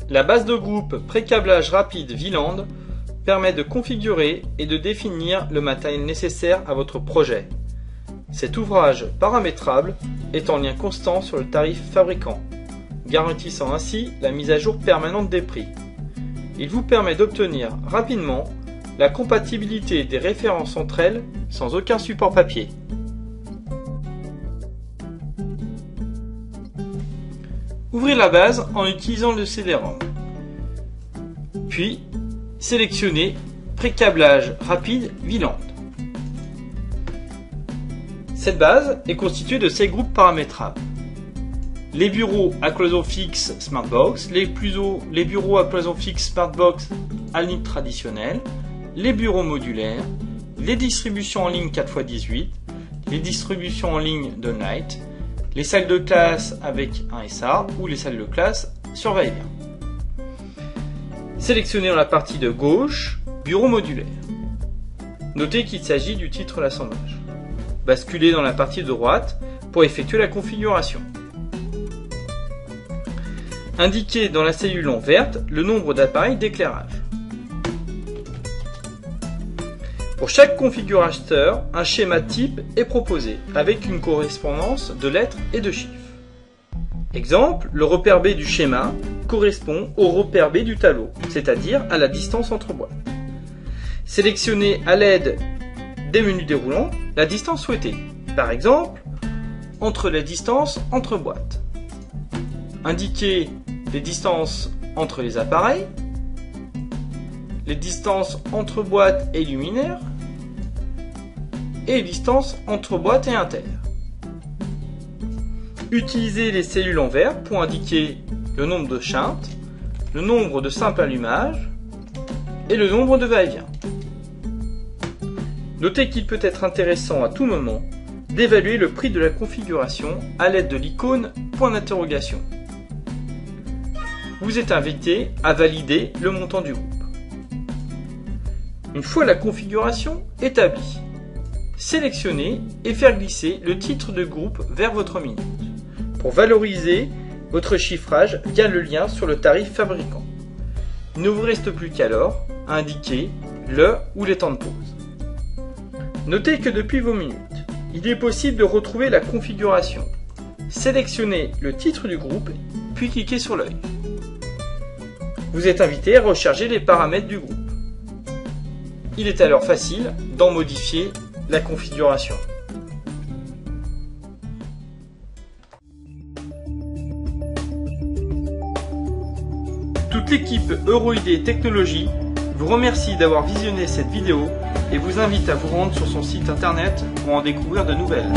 La base de groupe pré-câblage rapide VLAN permet de configurer et de définir le matériel nécessaire à votre projet. Cet ouvrage paramétrable est en lien constant sur le tarif fabricant, garantissant ainsi la mise à jour permanente des prix. Il vous permet d'obtenir rapidement la compatibilité des références entre elles sans aucun support papier. Ouvrez la base en utilisant le CD-ROM. Puis, sélectionnez Pré-câblage rapide VLAN. Cette base est constituée de 7 groupes paramétrables. Les bureaux à cloison fixe Smartbox, les bureaux à cloison fixe Smartbox à ligne traditionnelle, les bureaux modulaires, les distributions en ligne 4x18, les distributions en ligne de Night, les salles de classe avec un SA ou les salles de classe sur va-et-vient. Sélectionnez dans la partie de gauche Bureau modulaire. Notez qu'il s'agit du titre d'assemblage. Basculez dans la partie de droite pour effectuer la configuration. Indiquez dans la cellule en verte le nombre d'appareils d'éclairage. Pour chaque configurateur, un schéma type est proposé avec une correspondance de lettres et de chiffres. Exemple, le repère B du schéma correspond au repère B du tableau, c'est-à-dire à la distance entre boîtes. Sélectionnez à l'aide des menus déroulants la distance souhaitée, par exemple, entre les distances entre boîtes. Indiquez les distances entre les appareils, les distances entre boîtes et luminaires, et les distances entre boîtes et inter. Utilisez les cellules en vert pour indiquer le nombre de shunts, le nombre de simples allumages et le nombre de va-et-vient. Notez qu'il peut être intéressant à tout moment d'évaluer le prix de la configuration à l'aide de l'icône point d'interrogation. Vous êtes invité à valider le montant du groupe. Une fois la configuration établie, sélectionnez et faire glisser le titre de groupe vers votre minute pour valoriser votre chiffrage via le lien sur le tarif fabricant. Il ne vous reste plus qu'alors à indiquer le ou les temps de pause. Notez que depuis vos minutes, il est possible de retrouver la configuration. Sélectionnez le titre du groupe, puis cliquez sur l'œil. Vous êtes invité à recharger les paramètres du groupe. Il est alors facile d'en modifier la configuration. Toute l'équipe EuroID Technologies vous remercie d'avoir visionné cette vidéo et vous invite à vous rendre sur son site internet pour en découvrir de nouvelles.